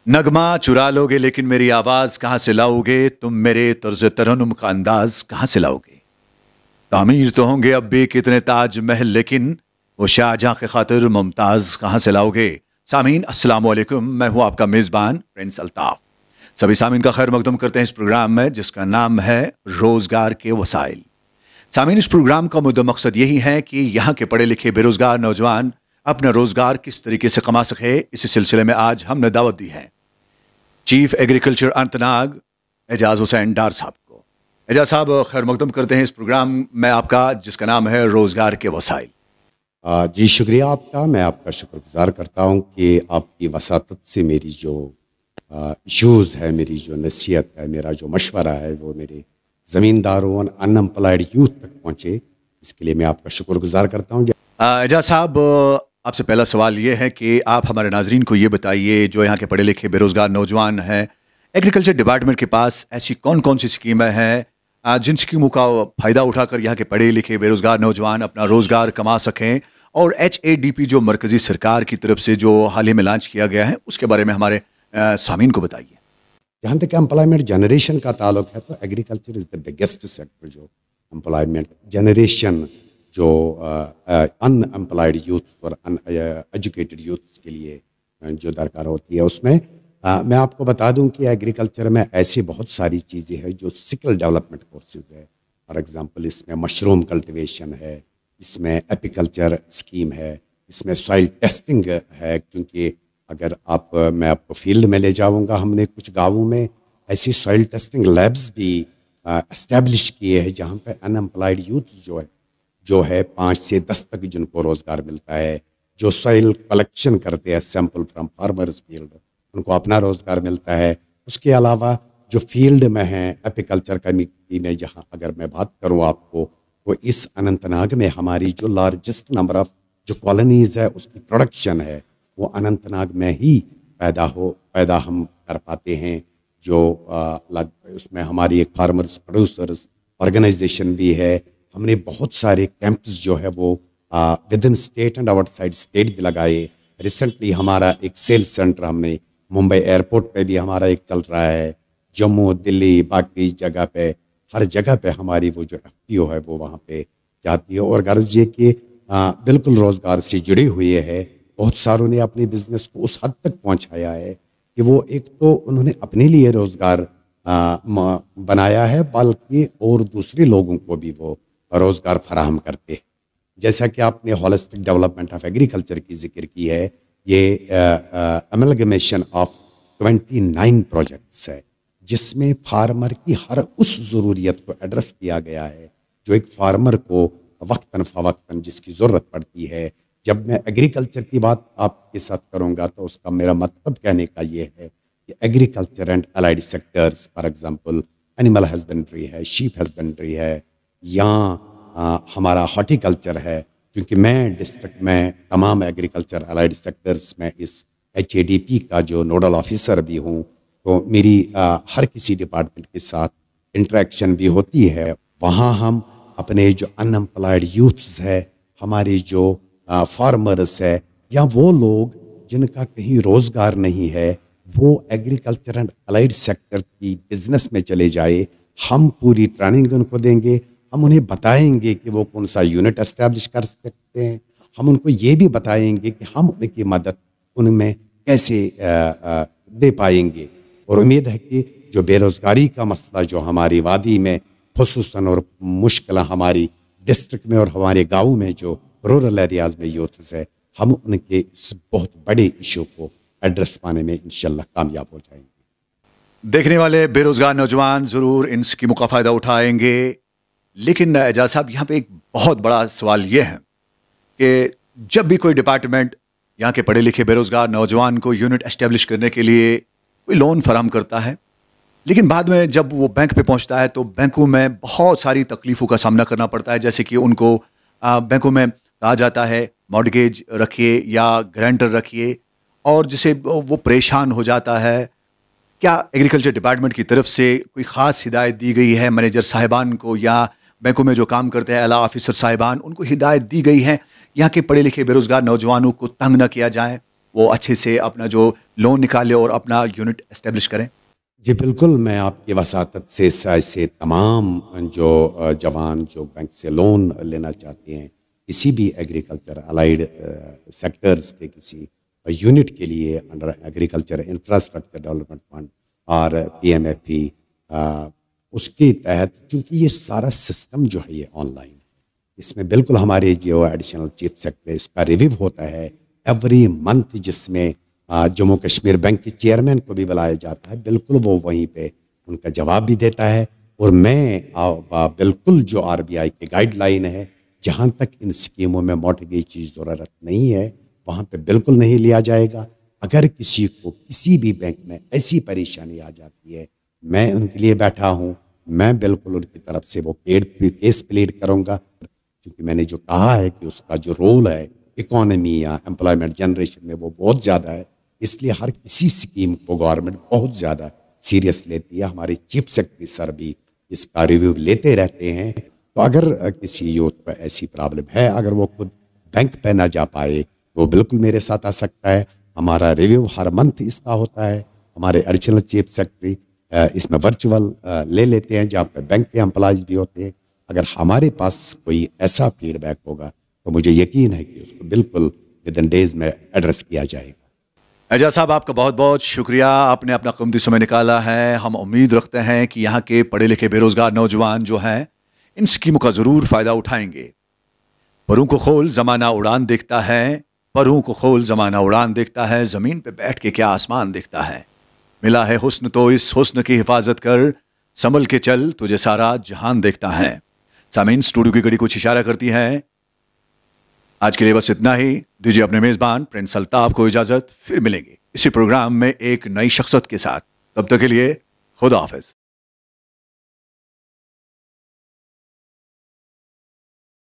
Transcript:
नगमा चुरा लोगे लेकिन मेरी आवाज कहाँ से लाओगे, तुम मेरे तर्ज तरन्नुम का अंदाज कहाँ से लाओगे। तामीर तो होंगे अब भी कितने ताज महल, लेकिन वो शाहजहां के खातिर मुमताज कहाँ से लाओगे। सामीन अस्सलाम वालेकुम, मैं हूँ आपका मेज़बान प्रिंस अल्ताफ। सभी सामीन का खैर मकदम करते हैं इस प्रोग्राम में जिसका नाम है रोजगार के वसाइल। सामीन, इस प्रोग्राम का मुद्दा मकसद यही है कि यहाँ के पढ़े लिखे बेरोजगार नौजवान अपना रोजगार किस तरीके से कमा सके। इसी सिलसिले में आज हमने दावत दी है चीफ एग्रीकल्चर अनंतनाग एजाज हुसैन डार साहब को। एजाज साहब, खैर मकदम करते हैं इस प्रोग्राम में आपका जिसका नाम है रोजगार के वसाइल। जी शुक्रिया आपका। मैं आपका शुक्रगुजार करता हूँ कि आपकी वसातत से मेरी जो इश्यूज़ है, मेरी जो नसीहत है, मेरा जो मशवरा है वो मेरे ज़मींदारों और अनएम्प्लॉयड यूथ तक पहुँचे। इसके लिए मैं आपका शुक्रगुजार करता हूँ। एजाज साहब, आपसे पहला सवाल ये है कि आप हमारे नाजरीन को ये बताइए, जो यहाँ के पढ़े लिखे बेरोजगार नौजवान हैं, एग्रीकल्चर डिपार्टमेंट के पास ऐसी कौन कौन सी स्कीमें हैं जिन स्कीमों का फ़ायदा उठाकर यहाँ के पढ़े लिखे बेरोजगार नौजवान अपना रोज़गार कमा सकें, और HADP जो मरकज़ी सरकार की तरफ से जो हाल ही में लॉन्च किया गया है उसके बारे में हमारे सामीन को बताइए। जहाँ तक एम्प्लॉयमेंट जनरेशन का ताल्लुक है तो agriculture is the biggest sector जो एम्प्लॉयमेंट जनरेशन जो अनएम्प्लॉयड यूथ और एजुकेटेड यूथ्स के लिए जो दरकार होती है उसमें मैं आपको बता दूं कि एग्रीकल्चर में ऐसी बहुत सारी चीज़ें हैं जो स्किल डेवलपमेंट कोर्सेज है। फॉर एग्जांपल इसमें मशरूम कल्टीवेशन है, इसमें एपीकल्चर स्कीम है, इसमें सॉइल टेस्टिंग है। क्योंकि अगर मैं आपको फील्ड में ले जाऊंगा, हमने कुछ गाँवों में ऐसी सॉइल टेस्टिंग लैब्स भी इस्टेब्लिश किए हैं जहाँ पे अनएम्प्लॉयड यूथ जो है 5 से 10 तक जिनको रोज़गार मिलता है, जो सॉइल कलेक्शन करते हैं सैंपल फ्रॉम फार्मर्स फील्ड, उनको अपना रोज़गार मिलता है। उसके अलावा जो फील्ड में है एपीकल्चर कम्युनिटी में, जहाँ अगर मैं बात करूँ आपको, वो इस अनंतनाग में हमारी जो लार्जेस्ट नंबर ऑफ़ जो कॉलोनीज़ है उसकी प्रोडक्शन है वो अनंतनाग में ही पैदा हम कर पाते हैं। जो उसमें हमारी एक फार्मर्स प्रोड्यूसर्स ऑर्गेनाइजेशन भी है। हमने बहुत सारे कैंप्स जो है वो with in state and outside state भी लगाए। रिसेंटली हमारा एक सेल्स सेंटर हमने मुंबई एयरपोर्ट पे भी हमारा एक चल रहा है, जम्मू दिल्ली बाकी जगह पे, हर जगह पे हमारी वो जो FPO है वो वहाँ पे जाती है। और गर्ज ये कि बिल्कुल रोज़गार से जुड़े हुए है। बहुत सारों ने अपने बिजनेस को उस हद तक पहुँचाया है कि वो एक तो उन्होंने अपने लिए रोज़गार बनाया है, बल्कि और दूसरे लोगों को भी वो रोज़गार फराहम करते हैं। जैसा कि आपने होलिस्टिक डेवलपमेंट ऑफ एग्रीकल्चर की जिक्र की है, ये अमलगमेशन ऑफ 29 प्रोजेक्ट्स है जिसमें फार्मर की हर उस ज़रूरियत को एड्रेस किया गया है जो एक फार्मर को वक्तन फ़वक्तन जिसकी ज़रूरत पड़ती है। जब मैं एग्रीकल्चर की बात आपके साथ करूँगा तो उसका मेरा मतलब कहने का ये है कि agriculture and allied sectors, for example animal husbandry है, शीप हस्बेंड्री है, या हमारा हॉर्टिकल्चर है। क्योंकि मैं डिस्ट्रिक्ट में तमाम एग्रीकल्चर अलाइड सेक्टर्स में इस HADP का जो नोडल ऑफिसर भी हूँ, तो मेरी हर किसी डिपार्टमेंट के साथ इंटरेक्शन भी होती है। वहाँ हम अपने जो अनएम्प्लॉयड यूथ्स है, हमारे जो फार्मर्स है, या वो लोग जिनका कहीं रोज़गार नहीं है, वो एग्रीकल्चर एंड अलाइड सेक्टर की बिजनेस में चले जाए। हम पूरी ट्रेनिंग उनको देंगे, हम उन्हें बताएंगे कि वो कौन सा यूनिट एस्टैब्लिश कर सकते हैं। हम उनको ये भी बताएंगे कि हम उनकी मदद उनमें कैसे दे पाएंगे। और उम्मीद है कि जो बेरोज़गारी का मसला जो हमारी वादी में खुसूसन और मुश्किल हमारी डिस्ट्रिक्ट में और हमारे गाँव में जो रूरल एरियाज़ में यूथ्स है, हम उनके इस बहुत बड़े इशू को एड्रेस पाने में इंशाल्लाह कामयाब हो जाएंगे। देखने वाले बेरोजगार नौजवान ज़रूर इन स्कीमों का फ़ायदा उठाएंगे। लेकिन एजाज साहब, यहाँ पे एक बहुत बड़ा सवाल ये है कि जब भी कोई डिपार्टमेंट यहाँ के पढ़े लिखे बेरोजगार नौजवान को यूनिट एस्टेब्लिश करने के लिए कोई लोन फराहम करता है, लेकिन बाद में जब वो बैंक पे पहुँचता है तो बैंकों में बहुत सारी तकलीफ़ों का सामना करना पड़ता है। जैसे कि उनको बैंकों में कहा जाता है मॉर्गेज रखिए या गारंटर रखिए, और जिससे वो परेशान हो जाता है। क्या एग्रीकल्चर डिपार्टमेंट की तरफ से कोई ख़ास हिदायत दी गई है मैनेजर साहिबान को, या बैंकों में जो काम करते हैं आला ऑफिसर साहिबान, उनको हिदायत दी गई है यहाँ के पढ़े लिखे बेरोजगार नौजवानों को तंग न किया जाए? وہ اچھے سے اپنا جو لون نکالے اور اپنا یونٹ اسٹیبلش کریں؟ جی بالکل، میں آپ کی وساطت سے تمام جو جوان جو بینک سے لون لینا چاہتے ہیں کسی بھی ایگریکلچر الائیڈ سیکٹرز کے کسی یونٹ کے لیے under agriculture infrastructure development fund اور PMFE، اس کے تحت چونکہ یہ سارا سسٹم جو ہے یہ آن لائن ہے، اس میں بالکل ہمارے جو ایڈیشنل چیف سیکرٹری اس کا ریویو ہوتا ہے ایوری منتھ، جس میں جموں کشمیر بینک کے چیئرمین کو بھی بلایا جاتا ہے، بالکل وہ وہیں پہ ان کا جواب بھی دیتا ہے، اور میں بالکل جو RBI کی گائیڈ لائن ہے جہاں تک ان اسکیموں میں مورٹگیج کی ضرورت نہیں ہے وہاں پہ بالکل نہیں لیا جائے گا۔ اگر کسی کو کسی بھی بینک میں ایسی پریشانی آ جاتی ہے، میں ان کے لیے بیٹھا ہوں، میں بالکل ان کی طرف سے وہ کیس پلیڈ کروں گا، کیونکہ میں نے جو کہا ہے کہ اس کا جو رول ہے اکانومی یا امپلائمنٹ جنریشن میں وہ بہت زیادہ ہے، اس لیے ہر کسی اسکیم کو گورنمنٹ بہت زیادہ سیریس لیتی ہے۔ ہمارے چیف سیکرٹری سر بھی اس کا ریویو لیتے رہتے ہیں۔ تو اگر کسی یوتھ پر ایسی پرابلم ہے، اگر وہ خود بینک پہ نہ جا پائے، وہ بالکل میرے ساتھ آ سکتا ہے۔ ہمارا ریویو ہر منتھ اس کا ہوتا ہے، ہمارے ایڈیشنل چیف سیکرٹری اس میں ورچوئل لے لیتے ہیں جہاں پہ بینک کے امپلائز بھی ہوتے ہیں۔ اگر ہمارے پاس کوئی ایسا فیڈ بیک ہوگا تو مجھے یقین ہے کہ اس کو بالکل ودن ڈیز میں ایڈریس کیا جائے گا۔ اعجاز صاحب، آپ کا بہت بہت شکریہ، آپ نے اپنا قیمتی سمے نکالا ہے۔ ہم امید رکھتے ہیں کہ یہاں کے پڑھے لکھے بے روزگار نوجوان جو ہیں ان اسکیموں کا ضرور فائدہ اٹھائیں گے۔ پروں کو کھول زمانہ اڑان دیکھتا ہے، پروں کو کھول زمانہ اڑان دیکھتا ہے، زمین پہ بیٹھ کے کیا آسمان دیکھتا ہے۔ ملا ہے حسن تو اس حسن کی حفاظت کر، سنبھل کے چل تجھے سارا جہان دیکھتا ہے۔ سامعین، اسٹوڈیو کی گھڑی کچھ اشارہ کرتی ہے۔ آج کے لیے بس اتنا ہی، دیجیے اپنے میزبان پرنس الطاف کو اجازت، پھر ملیں گے اسی پروگرام میں ایک نئی شخصیت کے ساتھ۔ تب تک کے لیے خدا حافظ۔